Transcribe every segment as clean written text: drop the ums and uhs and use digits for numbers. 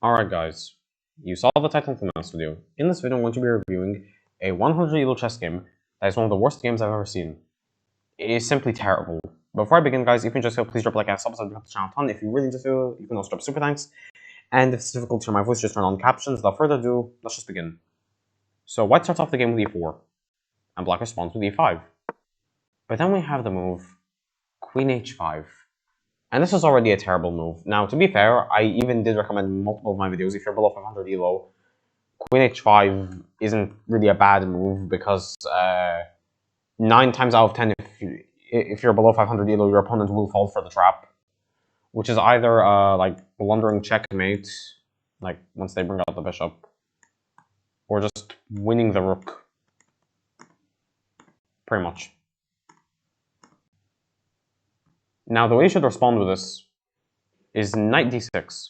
Alright guys, you saw the title from this video. In this video I'm going to be reviewing a 100 elo chess game that is one of the worst games I've ever seen. It is simply terrible. Before I begin guys, if you enjoyed this video, please drop a like and subscribe to the channel a ton. If you really enjoyed this video, you can also drop super thanks. And if it's difficult to hear my voice, just turn on captions. Without further ado, let's just begin. So white starts off the game with e4, and black responds with e5. But then we have the move queen h5. And this is already a terrible move. Now, to be fair, I even did recommend multiple of my videos. If you're below 500 elo, queen h5 isn't really a bad move because 9 times out of 10, if you're below 500 elo, your opponent will fall for the trap, which is either like blundering checkmate, like once they bring out the bishop, or just winning the rook, pretty much. Now, the way you should respond with this is knight d6.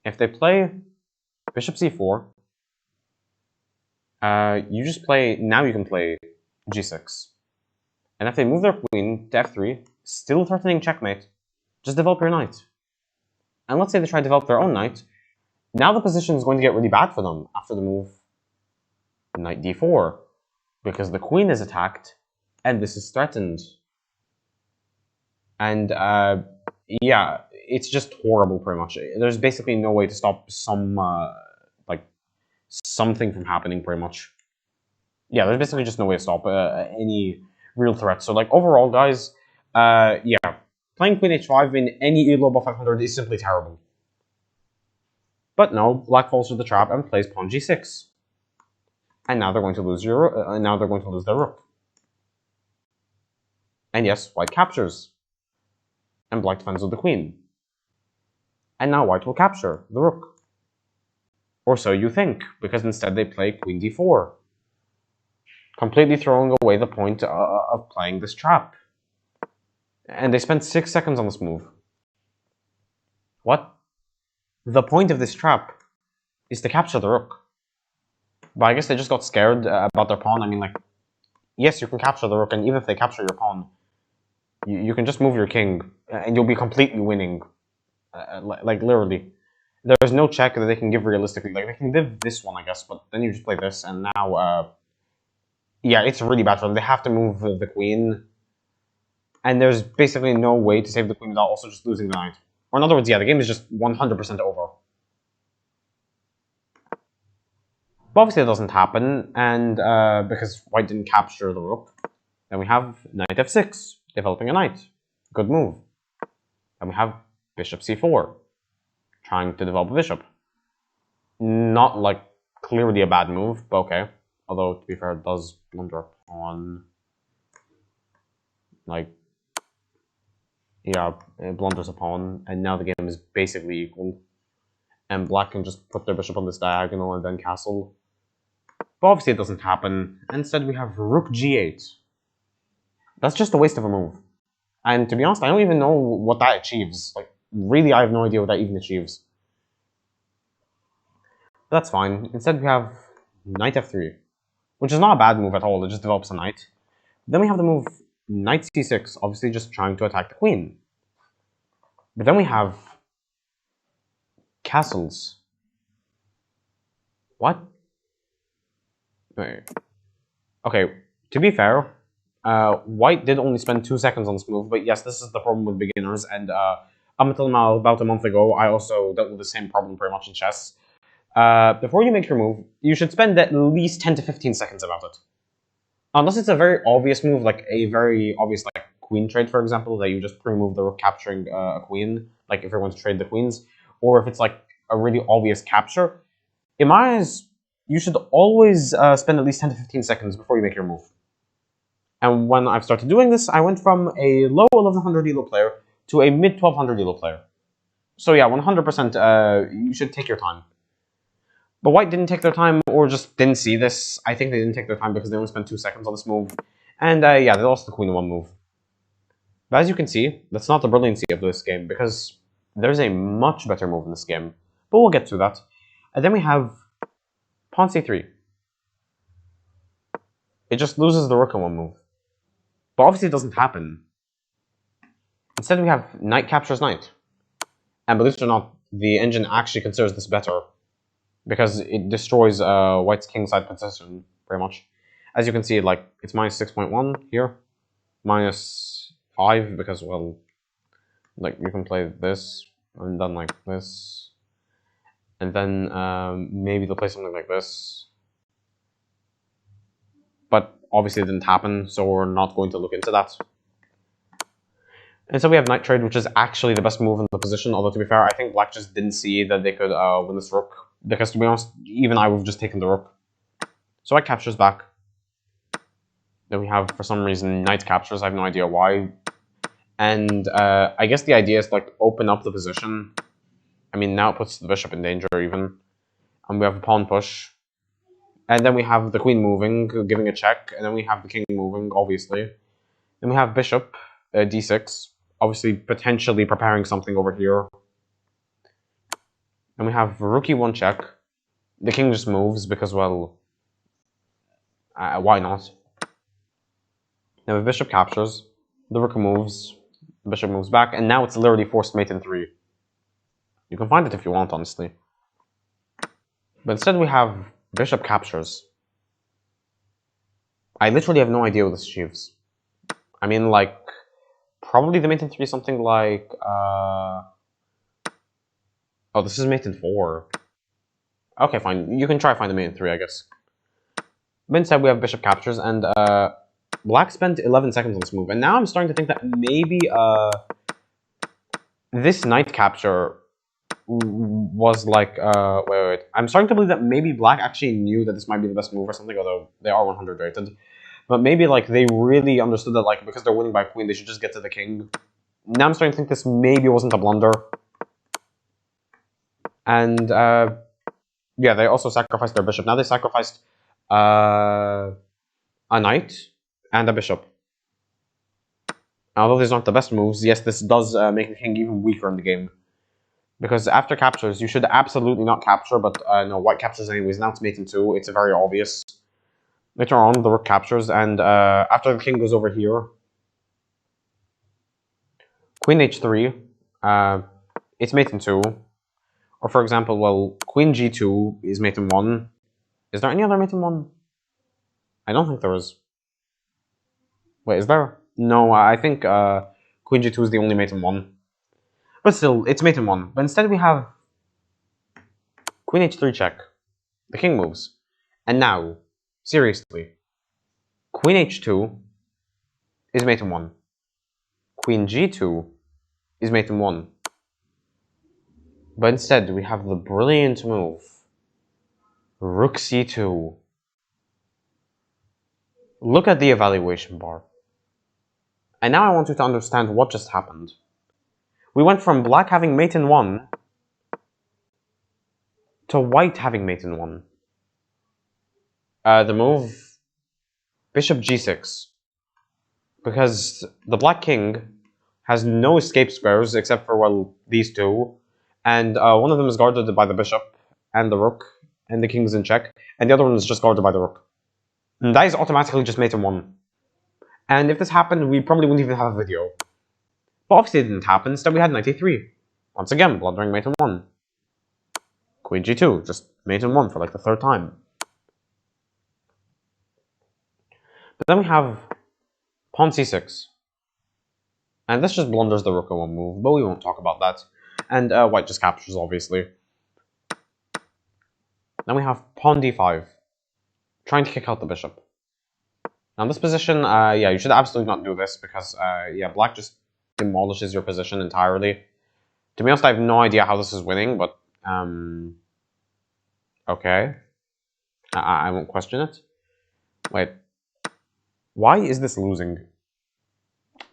If they play bishop c4, you just play, now you can play g6. And if they move their queen to f3, still threatening checkmate, just develop your knight. And let's say they try to develop their own knight, now the position is going to get really bad for them after the move knight d4, because the queen is attacked, and this is threatened. And yeah, it's just horrible pretty much. There's basically no way to stop something from happening pretty much. Yeah, there's basically just no way to stop any real threat. So like overall guys, yeah, playing queen h5 in any elo above 500 is simply terrible. But no, black falls for the trap and plays pawn g6. And now they're going to lose their rook. And yes, white captures. And black defends with the queen. And now white will capture the rook. Or so you think, because instead they play queen d4, completely throwing away the point of playing this trap. And they spent 6 seconds on this move. What? The point of this trap is to capture the rook. But I guess they just got scared about their pawn. I mean, like, yes, you can capture the rook, and even if they capture your pawn, you can just move your king, and you'll be completely winning. Like, literally. There's no check that they can give realistically. Like, they can give this one, I guess, but then you just play this, and now, yeah, it's really bad for them. They have to move the queen, and there's basically no way to save the queen without also just losing the knight. Or in other words, yeah, the game is just 100% over. But obviously it doesn't happen, and because white didn't capture the rook, then we have knight f6, developing a knight. Good move. And we have bishop c4, trying to develop a bishop. Not, like, clearly a bad move, but okay. Although, to be fair, it does blunder on, like, yeah, it blunders a pawn, and now the game is basically equal. And black can just put their bishop on this diagonal and then castle. But obviously it doesn't happen. Instead we have rook g8. That's just a waste of a move. And to be honest, I don't even know what that achieves. Like, really, I have no idea what that even achieves. But that's fine. Instead we have knight f3, which is not a bad move at all. It just develops a knight. Then we have the move knight c6, obviously just trying to attack the queen. But then we have castles. What? Wait. Okay, to be fair, white did only spend 2 seconds on this move, but yes, this is the problem with beginners, and up until now, about a month ago, I also dealt with the same problem pretty much in chess. Before you make your move, you should spend at least 10 to 15 seconds about it. Unless it's a very obvious move, like a very obvious like queen trade, for example, that you just pre-move the rook capturing a queen, like if you're going to trade the queens, or if it's like a really obvious capture. In my eyes, you should always spend at least 10 to 15 seconds before you make your move. And when I've started doing this, I went from a low 1100 elo player to a mid 1200 elo player. So yeah, 100% you should take your time. But white didn't take their time, or just didn't see this. I think they didn't take their time because they only spent 2 seconds on this move. And yeah, they lost the queen in one move. But as you can see, that's not the brilliancy of this game, because there's a much better move in this game. But we'll get to that. And then we have pawn c3. It just loses the rook in one move. But obviously it doesn't happen. Instead we have knight captures knight. And believe it or not, the engine actually considers this better because it destroys White's kingside position very much. As you can see, like it's minus 6.1 here, minus 5 because well, like you can play this and then like this, and then maybe they'll play something like this. But obviously it didn't happen, so we're not going to look into that. And so we have knight trade, which is actually the best move in the position, although to be fair, I think black just didn't see that they could win this rook, because to be honest, even I would have just taken the rook. So white captures back. Then we have, for some reason, knight captures, I have no idea why. And I guess the idea is to like open up the position. I mean, now it puts the bishop in danger even. And we have a pawn push. And then we have the queen moving, giving a check, and then we have the king moving, obviously. Then we have bishop, d6, obviously potentially preparing something over here. And we have rook e1 check. The king just moves because, well, why not? Now the bishop captures, the rook moves, the bishop moves back, and now it's literally forced mate in 3. You can find it if you want, honestly. But instead we have bishop captures. I literally have no idea what this achieves. I mean, like, probably the mate in 3 is something like, oh, this is mate in 4. Okay, fine. You can try find the mate in 3, I guess. But instead we have bishop captures, and black spent 11 seconds on this move. And now I'm starting to think that maybe this knight capture was like, wait. I'm starting to believe that maybe black actually knew that this might be the best move or something, although they are 100 rated. But maybe like they really understood that like because they're winning by queen, they should just get to the king. Now I'm starting to think this maybe wasn't a blunder. And yeah, they also sacrificed their bishop. Now they sacrificed a knight and a bishop. Although these aren't the best moves, yes, this does make the king even weaker in the game. Because after captures, you should absolutely not capture, but no, white captures anyways. Now it's mate in 2. It's very obvious. Later on, the rook captures, and after the king goes over here, queen h3, it's mate in 2. Or for example, well, queen g2 is mate in 1. Is there any other mate in 1? I don't think there is. Wait, is there? No, I think queen g2 is the only mate in 1. But still, it's mate in 1. But instead we have queen h3 check. The king moves. And now, seriously, queen h2 is mate in 1. Queen g2 is mate in 1. But instead, we have the brilliant move, rook c2. Look at the evaluation bar. And now I want you to understand what just happened. We went from black having mate in 1 to white having mate in 1. The move, bishop g6. Because the black king has no escape squares except for, well, these two. And one of them is guarded by the bishop and the rook, and the king's in check. And the other one is just guarded by the rook. And that is automatically just mate in 1. And if this happened, we probably wouldn't even have a video. But obviously it didn't happen, instead we had knight a3. Once again, blundering mate in 1. Queen g2, just mate in 1 for like the 3rd time. But then we have pawn c6. And this just blunders the rook in 1 move, but we won't talk about that. And white just captures, obviously. Then we have pawn d5. Trying to kick out the bishop. Now in this position, yeah, you should absolutely not do this, because, yeah, black just demolishes your position entirely. To be honest, I have no idea how this is winning, but, okay. I won't question it. Wait. Why is this losing?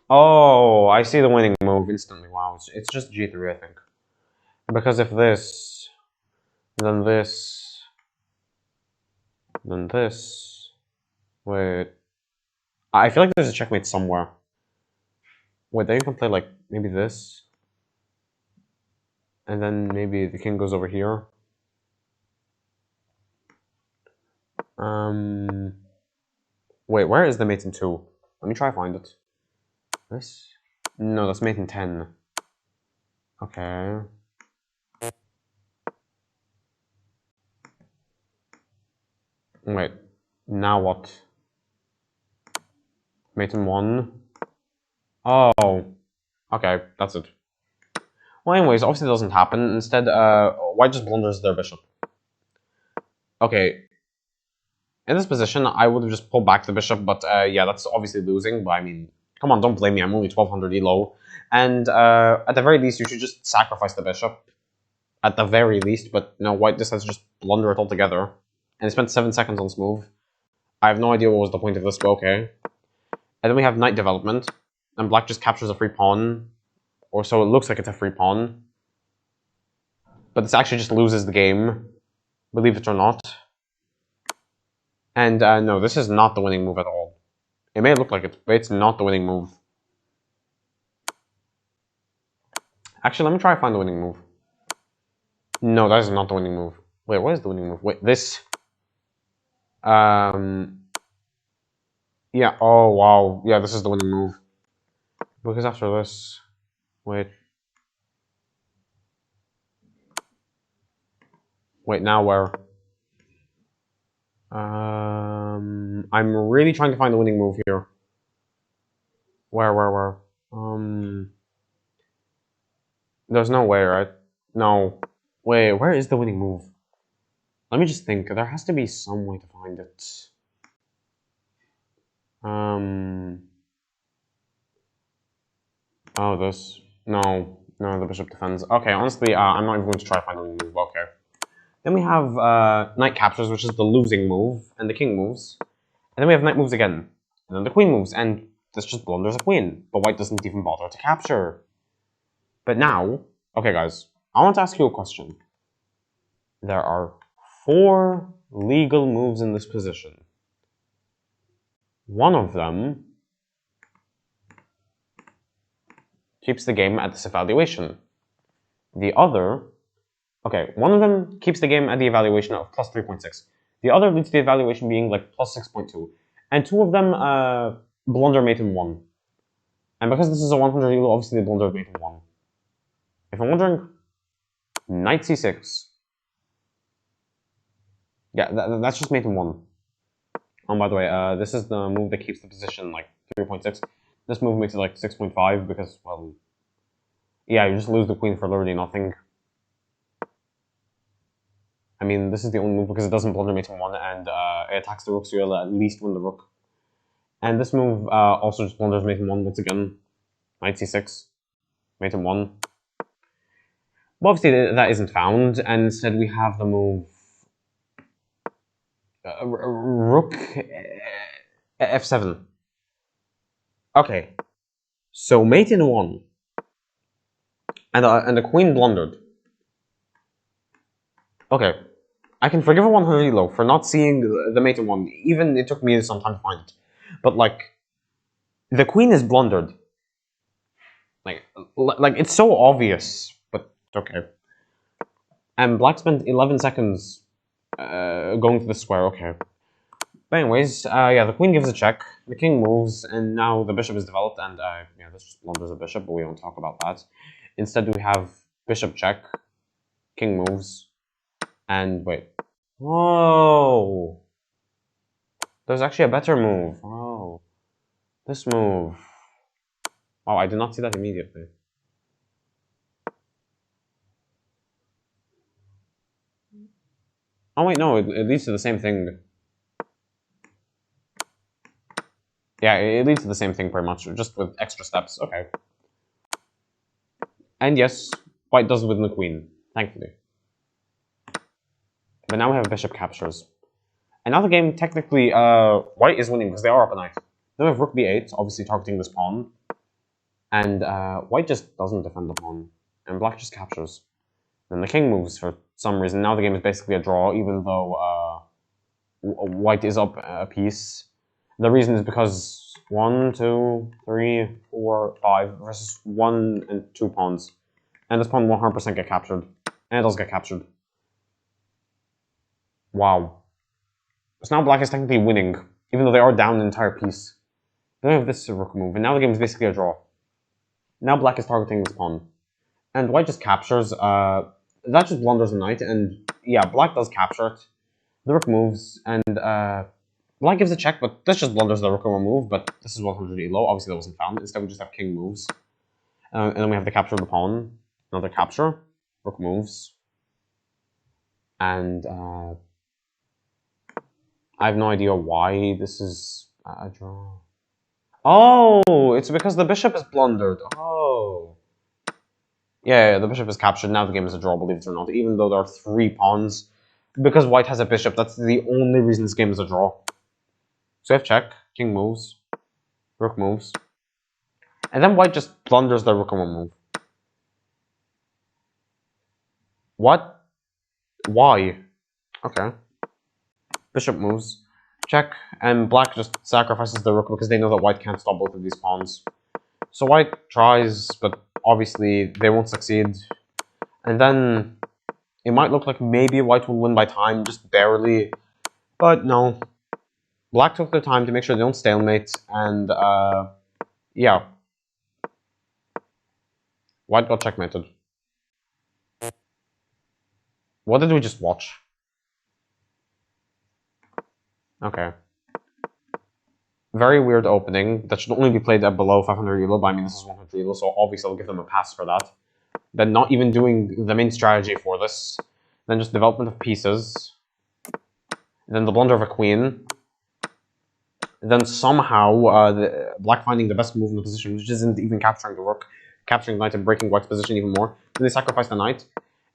Oh, I see the winning move instantly. Wow, it's just g3, I think. Because if this, then this, then this. Wait. I feel like there's a checkmate somewhere. Wait, then you can play like maybe this. And then maybe the king goes over here. Wait, where is the mate in 2? Let me try to find it. This? No, that's mate in 10. Okay. Wait, now what? Mate in 1. Oh, okay, that's it. Well, anyways, obviously it doesn't happen. Instead, white just blunders their bishop. Okay, in this position, I would have just pulled back the bishop, but yeah, that's obviously losing. But I mean, come on, don't blame me. I'm only 1200 elo. And at the very least, you should just sacrifice the bishop. At the very least, but no, white decides to just blunder it altogether. And it spent 7 seconds on this move. I have no idea what was the point of this, but okay. And then we have knight development. And black just captures a free pawn. Or so it looks like it's a free pawn. But this actually just loses the game. Believe it or not. And no, this is not the winning move at all. It may look like it, but it's not the winning move. Actually, let me try to find the winning move. No, that is not the winning move. Wait, what is the winning move? Wait, this. Yeah, oh wow. Yeah, this is the winning move. Because after this... Wait. Wait, now where? I'm really trying to find the winning move here. Where? There's no way, right? No. Wait, where is the winning move? Let me just think. There has to be some way to find it. Oh, this. No, the bishop defends. Okay, honestly, I'm not even going to try to find the winning move. Okay. Then we have knight captures, which is the losing move, and the king moves. And then we have knight moves again. And then the queen moves, and this just blunders a queen. But white doesn't even bother to capture. But now, okay guys, I want to ask you a question. There are 4 legal moves in this position. One of them keeps the game at this evaluation. The other, okay, one of them keeps the game at the evaluation of plus 3.6. The other leads to the evaluation being like plus 6.2. And 2 of them blunder mate in 1. And because this is a 100 elo, obviously they blunder mate in 1. If I'm wondering, knight c6. Yeah, that's just mate in 1. Oh, by the way, this is the move that keeps the position like 3.6. This move makes it like 6.5 because, well, yeah, you just lose the queen for literally nothing. I mean, this is the only move because it doesn't blunder mate in 1 and it attacks the rook, so you'll at least win the rook. And this move also just blunders mate in 1 once again. Knight c6, mate in 1. But obviously that isn't found, and instead we have the move rook f7. Okay, so mate in 1, and the queen blundered. Okay, I can forgive a 100 elo for not seeing the mate in 1, even it took me some time to find it. But like, the queen is blundered. Like it's so obvious, but okay. And black spent 11 seconds going to the square, okay. But anyways, yeah, the queen gives a check, the king moves, and now the bishop is developed, and yeah, this just blunders a bishop, but we don't talk about that. Instead, we have bishop check, king moves, and wait. Whoa! There's actually a better move. Oh, this move. Oh, I did not see that immediately. Oh wait, no, it leads to the same thing. Yeah, it leads to the same thing pretty much, just with extra steps. Okay. And yes, white does win the queen, thankfully. But now we have bishop captures. And now the game, technically, white is winning because they are up a knight. Then we have rook b8, obviously targeting this pawn. And white just doesn't defend the pawn. And black just captures. Then the king moves for some reason. Now the game is basically a draw, even though white is up a piece. The reason is because 1, 2, 3, 4, 5 versus 1 and 2 pawns. And this pawn 100% get captured. And it does get captured. Wow. So now black is technically winning, even though they are down an entire piece. Then we have this rook move, and now the game is basically a draw. Now black is targeting this pawn. And white just captures, that just blunders the knight, and yeah, black does capture it. The rook moves, and black gives a check, but this just blunders the rook on move, but this is 100 elo. Obviously, that wasn't found. Instead, we just have king moves. And then we have the capture of the pawn. Another capture. Rook moves. And I have no idea why this is a draw. Oh, it's because the bishop is blundered. Oh. Yeah, the bishop is captured. Now the game is a draw, believe it or not. Even though there are 3 pawns. Because white has a bishop, that's the only reason this game is a draw. So I have check. King moves. Rook moves. And then white just blunders the rook on one move. What? Why? Okay. Bishop moves. Check. And black just sacrifices the rook because they know that white can't stop both of these pawns. So white tries, but obviously they won't succeed. And then it might look like maybe white will win by time, just barely. But no. Black took their time to make sure they don't stalemate. And yeah. White got checkmated. What did we just watch? Okay. Very weird opening. That should only be played at below 500 elo, but I mean this is 100 elo, so obviously I'll give them a pass for that. Then not even doing the main strategy for this. Then just development of pieces. Then the blunder of a queen. Then somehow black finding the best move in the position, which isn't even capturing the rook. Capturing the knight and breaking white's position even more. Then they sacrifice the knight.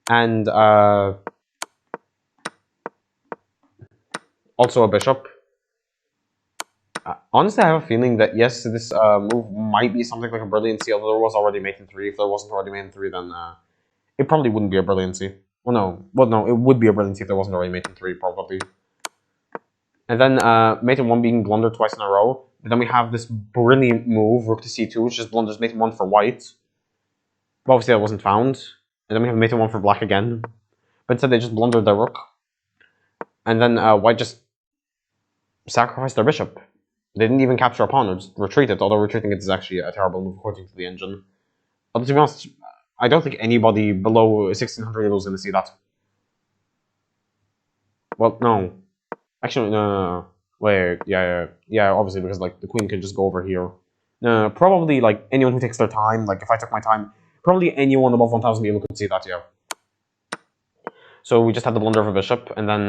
And also a bishop. Honestly, I have a feeling that yes, this move might be something like a brilliancy, although there was already mate in 3. If there wasn't already mate in 3, then it probably wouldn't be a brilliancy. Well, no, it would be a brilliancy if there wasn't already mate in 3, probably. And then mate in 1 being blundered twice in a row. But then we have this brilliant move, rook to c2, which just blunders mate in 1 for white. But obviously that wasn't found. And then we have mate in 1 for black again. But instead they just blundered their rook. And then white just sacrificed their bishop. They didn't even capture a pawn, or just retreat it, although retreating it is actually a terrible move according to the engine. But to be honest, I don't think anybody below 1600 elo is going to see that. Well, no. Actually, no. Wait, yeah, obviously, because, like, the queen can just go over here. No, probably, like, anyone who takes their time, like, if I took my time, probably anyone above 1000 elo could see that, yeah. So we just had the blunder of a bishop, and then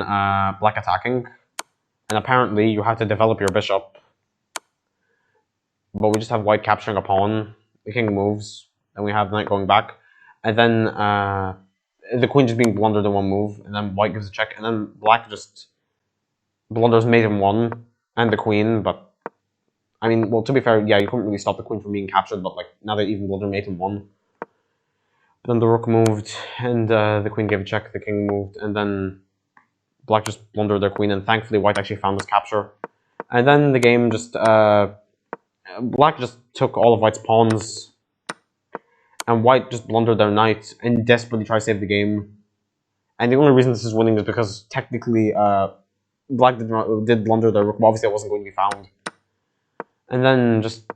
black attacking. And apparently, you have to develop your bishop. But we just have white capturing a pawn. The king moves. And we have the knight going back. And then the queen just being blundered in 1 move. And then white gives a check. And then black just blunders mate in 1. And the queen. But, I mean, well, to be fair, yeah, you couldn't really stop the queen from being captured. But, like, now they even blunder mate in 1. Then the rook moved. And the queen gave a check. The king moved. And then black just blundered their queen. And thankfully, white actually found this capture. And then the game just... black just took all of white's pawns, and white just blundered their knight and desperately tried to save the game. And the only reason this is winning is because technically black did blunder their rook, but obviously it wasn't going to be found. And then just...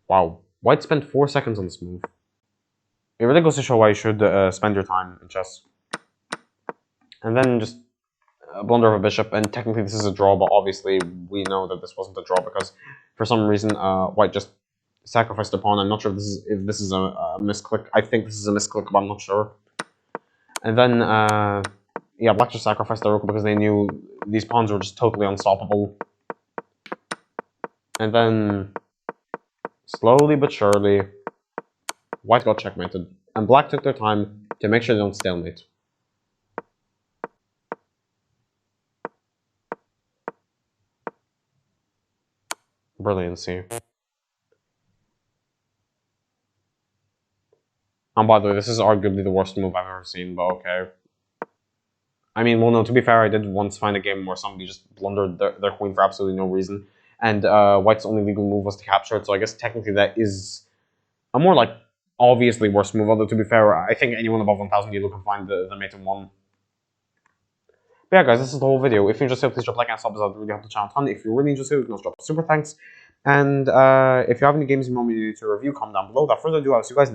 Wow. White spent 4 seconds on this move. It really goes to show why you should spend your time in chess. And then just... blunder of a bishop, and technically this is a draw, but obviously we know that this wasn't a draw because for some reason white just sacrificed a pawn. I'm not sure if this is a misclick. I think this is a misclick, but I'm not sure. And then yeah, black just sacrificed the rook because they knew these pawns were just totally unstoppable. And then slowly but surely white got checkmated, and black took their time to make sure they don't stalemate. Brilliancy. And by the way, this is arguably the worst move I've ever seen, but okay. I mean, well, no, to be fair, I did once find a game where somebody just blundered their queen for absolutely no reason. And white's only legal move was to capture it, so I guess technically that is a more, like, obviously worse move. Although, to be fair, I think anyone above 1000 elo can find the mate in 1. But yeah, guys, this is the whole video. If you're interested, please drop a like and subs. That would really help the channel a ton. If you're really interested, you can also drop a super thanks. And if you have any games you want me to review, comment down below. Without further ado, I'll see you guys next.